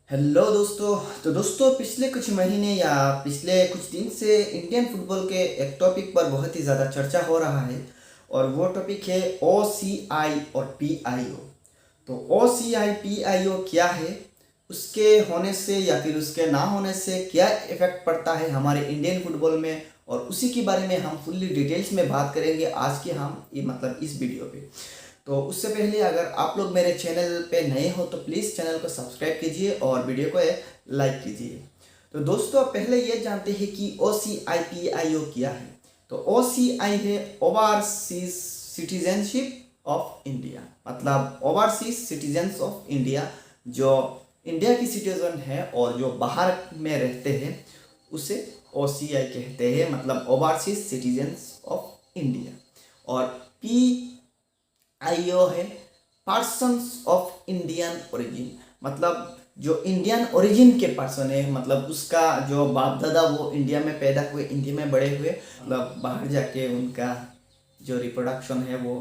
Hello दोस्तों। तो दोस्तों, पिछले कुछ महीने या पिछले कुछ दिन से इंडियन फुटबॉल के एक टॉपिक पर बहुत ही ज़्यादा चर्चा हो रहा है और वो टॉपिक है ओ सी आई और पी आई ओ। तो ओ सी आई पी आई ओ क्या है, उसके होने से या फिर उसके ना होने से क्या इफ़ेक्ट पड़ता है हमारे इंडियन फुटबॉल में, और उसी के बारे में हम फुल्ली डिटेल्स में बात करेंगे आज के हम इस वीडियो पे। तो उससे पहले अगर आप लोग मेरे चैनल पे नए हो तो प्लीज़ चैनल को सब्सक्राइब कीजिए और वीडियो को लाइक कीजिए। तो दोस्तों, पहले ये जानते हैं कि ओ सी आई पी आई ओ क्या है। तो ओ सी आई है ओवरसीज सिटीजनशिप ऑफ इंडिया, मतलब ओवरसीज सिटीजन्स ऑफ इंडिया। जो इंडिया की सिटीजन है और जो बाहर में रहते हैं उसे ओ सी आई कहते हैं, मतलब ओवरसीज सिटीजन्स ऑफ इंडिया। और पी आईओ है पर्सन्स ऑफ इंडियन ओरिजिन, मतलब जो इंडियन ओरिजिन के पर्सन है, मतलब उसका जो बाप दादा वो इंडिया में पैदा हुए, इंडिया में बड़े हुए, मतलब बाहर जाके उनका जो रिप्रोडक्शन है वो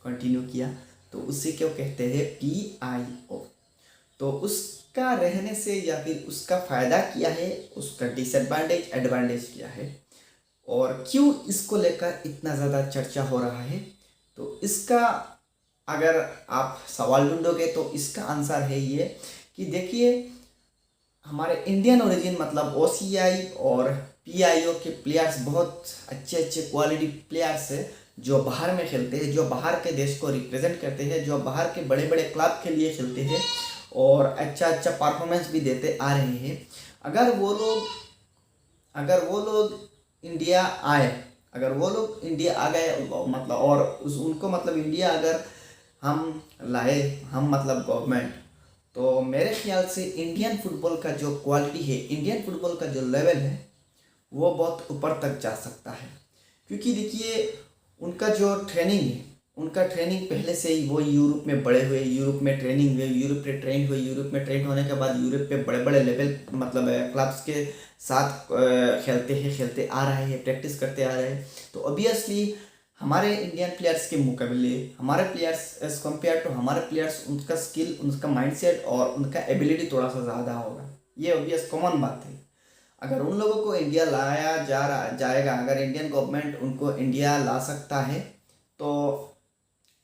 कंटिन्यू किया, तो उसे क्यों कहते हैं पी आई ओ। तो उसका रहने से या फिर उसका फ़ायदा क्या है, उसका डिसएडवांटेज एडवांटेज क्या है, और क्यों इसको लेकर इतना ज़्यादा चर्चा हो रहा है। तो इसका अगर आप सवाल ढूंढोगे तो इसका आंसर है ये कि देखिए, हमारे इंडियन ओरिजिन मतलब ओसीआई और पीआईओ के प्लेयर्स बहुत अच्छे अच्छे क्वालिटी प्लेयर्स है, जो बाहर में खेलते हैं, जो बाहर के देश को रिप्रेजेंट करते हैं, जो बाहर के बड़े बड़े क्लब के लिए खेलते हैं और अच्छा अच्छा परफॉर्मेंस भी देते आ रहे हैं। अगर वो लोग अगर वो लोग इंडिया आए अगर वो लोग इंडिया आ गए, मतलब और उस उनको मतलब इंडिया अगर हम लाए, हम मतलब गवर्नमेंट, तो मेरे ख्याल से इंडियन फुटबॉल का जो क्वालिटी है, इंडियन फुटबॉल का जो लेवल है वो बहुत ऊपर तक जा सकता है। क्योंकि देखिए, उनका जो ट्रेनिंग है, उनका ट्रेनिंग पहले से ही वो यूरोप में बड़े हुए, यूरोप में ट्रेनिंग हुए, यूरोप में ट्रेन हुए, यूरोप में ट्रेन होने के बाद यूरोप पे बड़े बड़े लेवल मतलब क्लब्स के साथ खेलते आ रहे हैं, प्रैक्टिस करते आ रहे हैं। तो ऑब्वियसली हमारे इंडियन प्लेयर्स के मुकाबले, हमारे प्लेयर्स एज कम्पेयर टू हमारे प्लेयर्स, उनका स्किल, उनका माइंडसेट और उनका एबिलिटी थोड़ा सा ज़्यादा होगा। ये ऑब्वियस कॉमन बात है। अगर उन लोगों को इंडिया लाया जाएगा, अगर इंडियन गवर्नमेंट उनको इंडिया ला सकता है, तो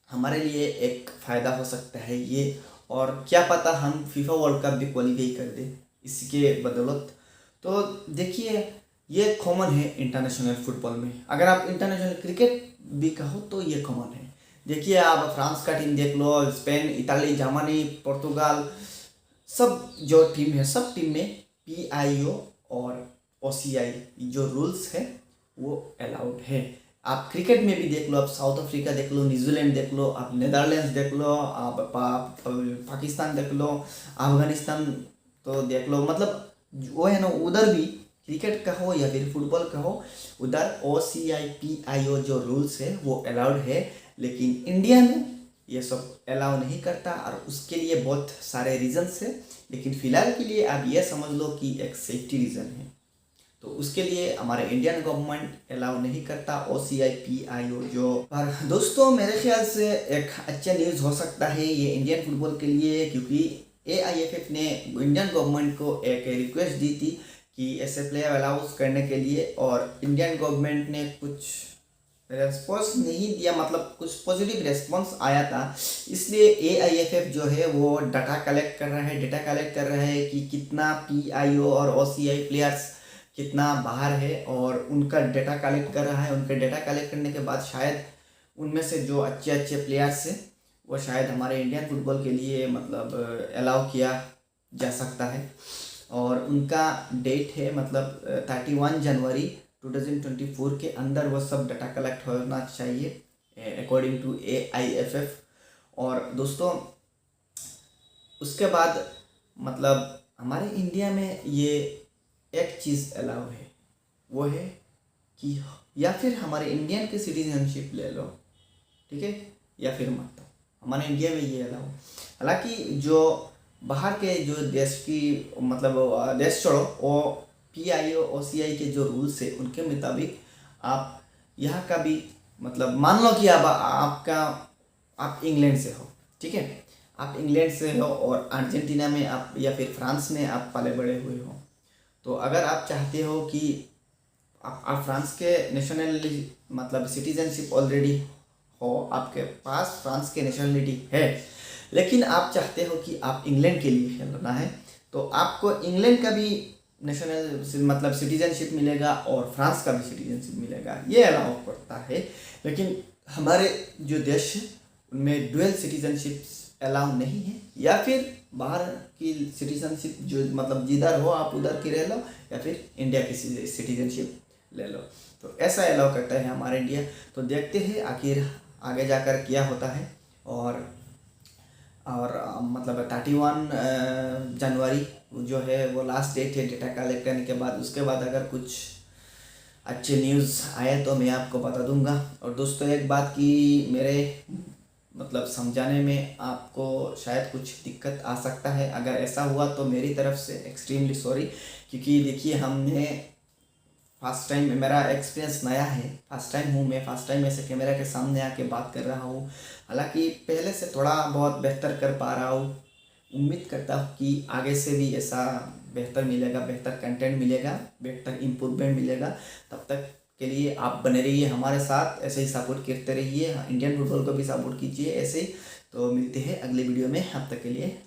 हमारे लिए एक फ़ायदा हो सकता है ये। और क्या पता हम फीफा वर्ल्ड कप भी क्वालिफाई कर दे इसके बदौलत। तो देखिए, ये कॉमन है इंटरनेशनल फुटबॉल में। अगर आप इंटरनेशनल क्रिकेट भी कहो तो ये कॉमन है। देखिए, आप फ्रांस का टीम देख लो, स्पेन, इताली, जर्मनी, पुर्तगाल, सब जो टीम है, सब टीम में पी आई ओ और ओ सी आई जो रूल्स है वो अलाउड है। आप क्रिकेट में भी देख लो, आप साउथ अफ्रीका देख लो, न्यूजीलैंड देख लो, आप नेदरलैंड्स देख लो, आप पाकिस्तान देख लो, अफगानिस्तान तो देख लो, मतलब वो है ना, उधर भी क्रिकेट का हो या फिर फुटबॉल का हो, उधर ओ सी आई पी आई ओ जो रूल्स है वो अलाउड है। लेकिन इंडिया में ये सब अलाउ नहीं करता और उसके लिए बहुत सारे रीजंस है। लेकिन फिलहाल के लिए आप ये समझ लो कि एक सेफ्टी रीज़न है, तो उसके लिए हमारे इंडियन गवर्नमेंट अलाउ नहीं करता ओ सी आई पी आई ओ जो। पर दोस्तों, मेरे ख्याल से एक अच्छा न्यूज़ हो सकता है ये इंडियन फुटबॉल के लिए, क्योंकि ए आई एफ एफ ने इंडियन गवर्नमेंट को एक रिक्वेस्ट दी थी कि ऐसे प्लेयर अलाउज करने के लिए, और इंडियन गवर्नमेंट ने कुछ रेस्पॉन्स नहीं दिया, मतलब कुछ पॉजिटिव रेस्पॉन्स आया था। इसलिए ए आई एफ एफ जो है वो डाटा कलेक्ट कर रहा है कि कितना पी आई ओ और ओ सी आई प्लेयर्स कितना बाहर है, और उनका डेटा कलेक्ट कर रहा है। उनका डेटा कलेक्ट करने के बाद शायद उनमें से जो अच्छे अच्छे प्लेयर्स हैं वो शायद हमारे इंडियन फुटबॉल के लिए मतलब अलाउ किया जा सकता है। और उनका डेट है मतलब 31 जनवरी 2024 के अंदर वो सब डाटा कलेक्ट होना चाहिए according to A I F F. और दोस्तों, उसके बाद मतलब हमारे इंडिया में ये एक चीज़ अलाउ है, वो है कि या फिर हमारे इंडियन की सिटीजनशिप ले लो, ठीक है, या फिर मत दो। हमारे इंडिया में ये अलाउ। हालांकि जो बाहर के जो देश की मतलब देश छोड़ो, वो पी आई ओ सी आई के जो रूल्स है उनके मुताबिक आप यहाँ का भी, मतलब मान लो कि आप इंग्लैंड से हो, ठीक है, आप इंग्लैंड से हो और अर्जेंटीना में आप या फिर फ्रांस में आप पले बड़े हुए हो, तो अगर आप चाहते हो कि आप फ्रांस के नेशनल मतलब सिटीजनशिप ऑलरेडी हो, आपके पास फ्रांस के नेशनलिटी है, लेकिन आप चाहते हो कि आप इंग्लैंड के लिए खेलना है, तो आपको इंग्लैंड का भी नेशनल मतलब सिटीजनशिप मिलेगा और फ्रांस का भी सिटीजनशिप मिलेगा, ये अलाउ करता है। लेकिन हमारे जो देश है उनमें डुअल सिटीजनशिप अलाउ नहीं है, या फिर बाहर की सिटीजनशिप जो मतलब जिधर हो आप उधर की रह लो, या फिर इंडिया की सिटीजनशिप ले लो, तो ऐसा अलाउ करता है हमारा इंडिया। तो देखते हैं आखिर आगे जाकर क्या होता है। और मतलब 31 जनवरी जो है वो लास्ट डेट है डेटा कलेक्ट करने के बाद। उसके बाद अगर कुछ अच्छे न्यूज़ आए तो मैं आपको बता दूंगा। और दोस्तों एक बात की मेरे मतलब समझाने में आपको शायद कुछ दिक्कत आ सकता है, अगर ऐसा हुआ तो मेरी तरफ से एक्सट्रीमली सॉरी, क्योंकि देखिए हमने फर्स्ट टाइम, मेरा एक्सपीरियंस नया है, फर्स्ट टाइम हूँ मैं, फर्स्ट टाइम ऐसे कैमरा के सामने आके बात कर रहा हूँ। हालांकि पहले से थोड़ा बहुत बेहतर कर पा रहा हूँ, उम्मीद करता हूँ कि आगे से भी ऐसा बेहतर मिलेगा, बेहतर कंटेंट मिलेगा, बेहतर इम्प्रूवमेंट मिलेगा। तब तक के लिए आप बने रहिए हमारे साथ, ऐसे ही सपोर्ट करते रहिए, इंडियन फुटबॉल को भी सपोर्ट कीजिए ऐसे ही। तो मिलते हैं अगले वीडियो में, अब तक के लिए